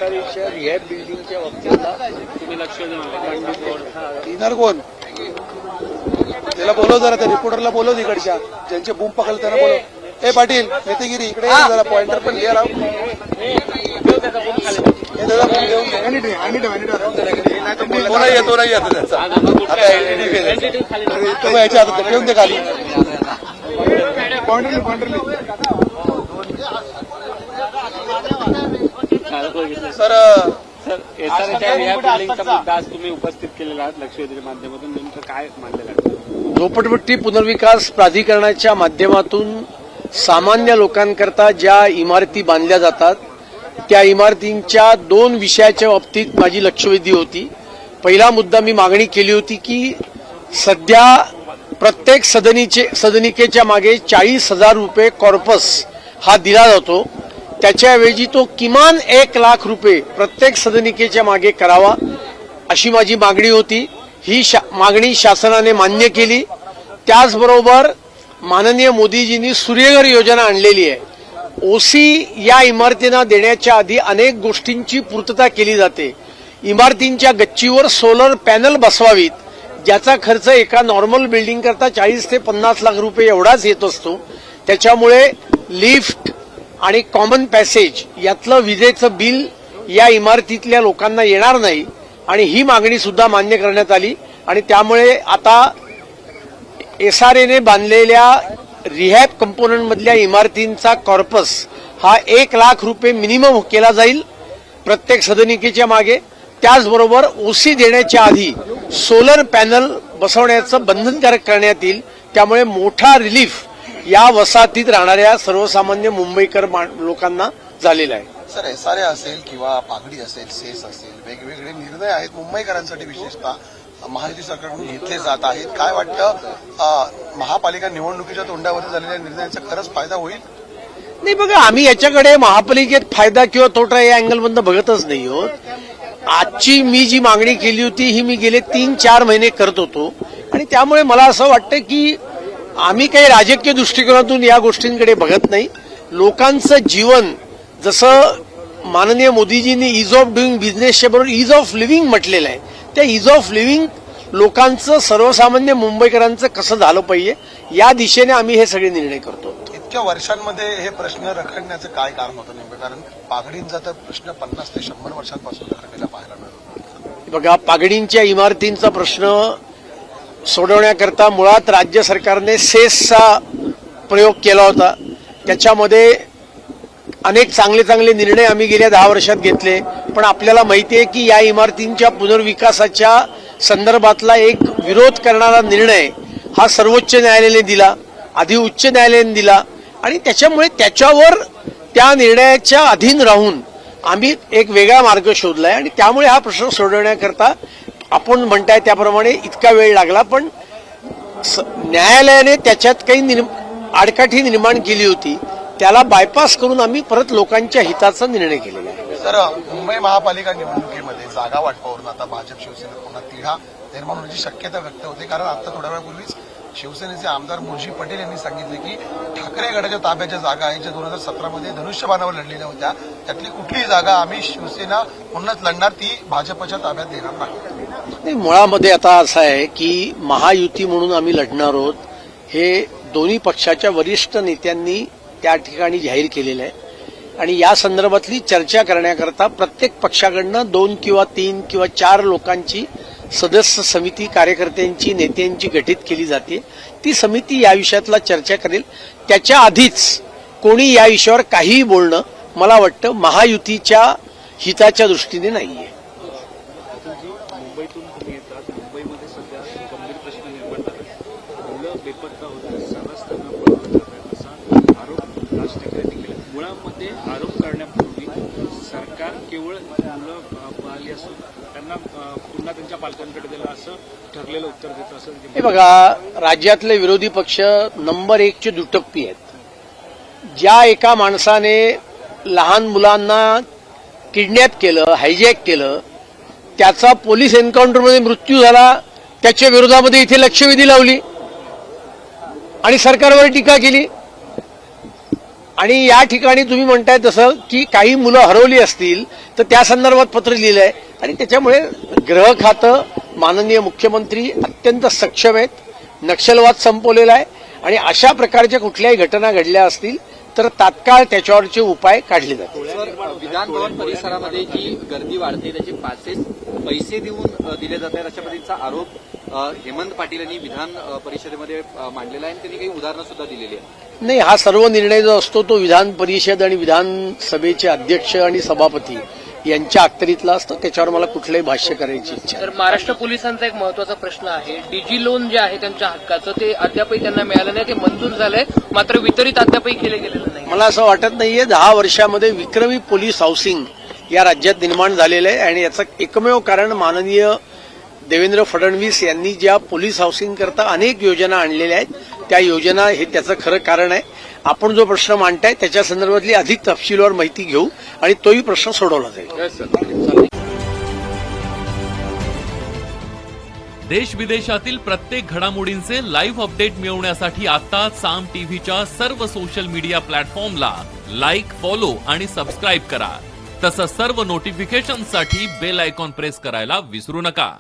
एसआरईच्या rehab बिल्डिंगच्या बाबतीतला तुम्ही लक्ष देणार कोण? त्याला बोलव जरा, त्या रिपोर्टरला बोलव तिकडच्या, ज्यांचे बूम पकडले त्यांना बोलव. ए पाटील नेतेगिरी इकडे ये जरा, पॉइंटर पण घ्या. येतो नाही आता त्याचा आता याच्या हातात ठेवून दे खाली. सर एसआरईच्या बिल्डिंगचा मुद्दा आज तुम्ही उपस्थित केलेला आहात लक्षवेधीच्या माध्यमातून, नेमकं काय मानलेलं आहे? झोपडपट्टी पुनर्विकास प्राधिकरणाच्या माध्यमातून सामान्य लोकांकरता ज्या इमारती बांधल्या जातात त्या इमारतींच्या दोन विषयाच्या बाबतीत माझी लक्षवेधी होती. पहिला मुद्दा मी मागणी केली होती की सध्या प्रत्येक सदनिकेच्या मागे 40,000 रुपये कॉर्पस हा दिला जातो, त्याच्याऐवजी तो किमान 1 लाख रुपये प्रत्येक सदनिकेच्या मागे करावा अशी माझी मागणी होती. ही मागणी शासनाने मान्य केली. त्याचबरोबर माननीय मोदीजींनी सूर्यघर योजना आणलेली आहे. ओसी या इमारतींना देण्याच्या आधी अनेक गोष्टींची पूर्तता केली जाते. इमारतींच्या गच्चीवर सोलर पॅनल बसवावीत, ज्याचा खर्च एका नॉर्मल बिल्डिंग करता 40 ते 50 लाख रुपये एवढाच येत असतो. त्याच्यामुळे लिफ्ट आणि कॉमन पॅसेज यातलं विजेचं बिल या इमारतीतल्या लोकांना येणार नाही आणि ही मागणी सुद्धा मान्य करण्यात आली. आणि त्यामुळे आता एसआरएने बांधलेल्या रिहॅब कंपोनंट मधल्या इमारतींचा कॉर्पस हा 1 लाख रुपये मिनिमम केला जाईल प्रत्येक सदनिकेच्या मागे. त्याचबरोबर ओसी देण्याच्या आधी सोलर पॅनल बसवण्याचं बंधनकारक करण्यात येईल. त्यामुळे मोठा रिलीफ या वसाहतीत राहणाऱ्या सर्वसामान्य मुंबईकर लोकांना झालेला आहे. सर, एसआरए असेल किंवा पागडी असेल, सेस असेल, वेगवेगळे निर्णय आहेत मुंबईकरांसाठी विशेषतः महायुती सरकारकडून घेतले जात आहेत. काय वाटतं, महापालिका निवडणुकीच्या तोंडावर झालेल्या निर्णयाचा खरंच फायदा होईल? नाही बघा, आम्ही याच्याकडे महापालिकेत फायदा किंवा तोटा या अँगलमधनं बघतच नाही आहोत. आजची मी जी मागणी केली होती ही मी गेले 3-4 महिने करत होतो आणि त्यामुळे मला असं वाटतं की आम्ही काही राजकीय दृष्टिकोनातून या गोष्टींकडे बघत नाही. लोकांचं जीवन जसं माननीय मोदीजींनी इज ऑफ डुईंग बिझनेसच्या बरोबर इज ऑफ लिव्हिंग म्हटलेलं आहे, त्या इज ऑफ लिव्हिंग लोकांचं सर्वसामान्य मुंबईकरांचं कसं झालं पाहिजे या दिशेने आम्ही हे सगळे निर्णय करतो. इतक्या वर्षांमध्ये हे प्रश्न रखडण्याचं काय कारण होतं नेमकं? कारण पागडींचा तर प्रश्न 50 ते 100 वर्षांपासून रखडलेला पाहायला मिळतो. बघा, पागडींच्या इमारतींचा प्रश्न सोडवण्याकरता मुळात राज्य सरकारने सेसचा प्रयोग केला होता. त्याच्यामध्ये अनेक चांगले निर्णय आम्ही गेल्या 10 वर्षात घेतले. पण आपल्याला माहिती आहे की या इमारतींच्या पुनर्विकासाच्या संदर्भातला एक विरोध करणारा निर्णय हा सर्वोच्च न्यायालयाने दिला, आधी उच्च न्यायालयाने दिला आणि त्याच्यामुळे त्याच्यावर त्या निर्णयाच्या अधीन राहून आम्ही एक वेगळा मार्ग शोधलाय आणि त्यामुळे हा प्रश्न सोडवण्याकरता आपण म्हणताय त्याप्रमाणे इतका वेळ लागला. पण न्यायालयाने त्याच्यात काही आडकाठी निर्माण केली होती, त्याला बायपास करून आम्ही परत लोकांच्या हिताचा निर्णय केलेला आहे. तर मुंबई महापालिका निवडणुकीमध्ये जागा वाटपावरून आता भाजप शिवसेना पुन्हा तिढा निर्माण होण्याची शक्यता व्यक्त होते. कारण आता थोड्या वेळापूर्वीच शिवसेनेचे आमदार मुळजी पटेल यांनी सांगितले की ठाकरे गटाच्या ताब्याच्या जागा आहेत ज्या 2017 मध्ये धनुष्यबाणावर लढलेल्या होत्या, त्यातली कुठलीही जागा आम्ही शिवसेना पुन्हाच लढणार, ती भाजपच्या ताब्यात देणार नाही. मुळामध्ये आता असं आहे की महायुती म्हणून आम्ही लढणार आहोत हे दोन्ही पक्षाच्या वरिष्ठ नेत्यांनी त्या ठिकाणी जाहीर केलेलं आहे आणि या संदर्भातली चर्चा करण्याकरता प्रत्येक पक्षाकडनं 2 किंवा 3 किंवा 4 लोकांची सदस्य समिती कार्यकर्त्यांची नेत्यांची गठीत केली जाते. ती समिती या विषयातला चर्चा करेल. त्याच्या आधीच कोणी या विषयावर काहीही बोलणं मला वाटतं महायुतीच्या हिताच्या दृष्टीने नाहीये. मुंबईतून तुम्ही येतात, मुंबईमध्ये सध्या गंभीर प्रश्न निर्माण झाले, मुलं बेपत्ता होतात, सर्रास त्यांना पळवलं जात आहे असा आरोप राज ठाकरेंनी केला. मुळामध्ये आरोप करण्यापूर्वी सरकार केवळ मुलं पाहिली असून त्यांना पुन्हा त्यांच्या पालकांकडे दिलं असं ठरलेलं उत्तर देतं असं. हे बघा, राज्यातले विरोधी पक्ष नंबर 1 चे दुटप्पी आहेत. ज्या एका माणसाने लहान मुलांना किडनॅप केलं, हायजॅक केलं, त्याचा पोलीस एन्काउंटरमध्ये मृत्यू झाला, त्याच्या विरोधामध्ये इथे लक्षवेधी लावली आणि सरकारवर टीका केली. आणि या ठिकाणी तुम्ही म्हणताय तसं की काही मुलं हरवली असतील तर त्या संदर्भात पत्र लिहिलंय आणि त्याच्यामुळे गृह खातं माननीय मुख्यमंत्री अत्यंत सक्षम आहेत. नक्षलवाद संपवलेला आहे आणि अशा प्रकारच्या कुठल्याही घटना घडल्या असतील तर तात्काळ त्याच्यावरचे उपाय काढले जातील. विधान भवन परिसरामध्ये जी गर्दी वाढते त्याचे पासेस पैसे देऊन दिले जात आहेत अशा पद्धतीचा आरोप हेमंत पाटील यांनी विधान परिषदेमध्ये मांडलेला आहे आणि त्यांनी काही उदाहरणं सुद्धा दिलेली आहेत. नाही, हा सर्व निर्णय जो असतो तो विधान परिषद आणि विधानसभेचे अध्यक्ष आणि सभापती यांच्या अखत्यारीतला असतो. त्याच्यावर मला कुठलंही भाष्य करायची इच्छा तर महाराष्ट्र पोलिसांचा एक महत्वाचा प्रश्न आहे, डीजी लोन जे आहे त्यांच्या हक्काचं ते अद्यापही त्यांना मिळालं नाही. ते मंजूर झालंय मात्र वितरित अद्यापही केले गेलेलं नाही. मला असं वाटत नाहीये 10 वर्षामध्ये विक्रमी पोलीस हाऊसिंग या राज्यात निर्माण झालेलं आहे आणि याचं एकमेव कारण माननीय देवेंद्र फडणवीस यांनी ज्या पोलीस हाऊसिंग करता अनेक योजना आणलेल्या आहेत त्या योजना हे त्याचं खरं कारण आहे. आपण जो प्रश्न मांडताय त्याच्या संदर्भातली अधिक तपशीलवार माहिती घेऊ आणि तोही प्रश्न सोडवला जाईल. देश विदेशातील प्रत्येक घडामोडींचे लाईव्ह अपडेट मिळवण्यासाठी आता साम टीव्हीच्या सर्व सोशल मीडिया प्लॅटफॉर्मला लाईक, फॉलो आणि सबस्क्राईब करा. तसंच सर्व नोटिफिकेशनसाठी बेल आयकॉन प्रेस करायला विसरू नका.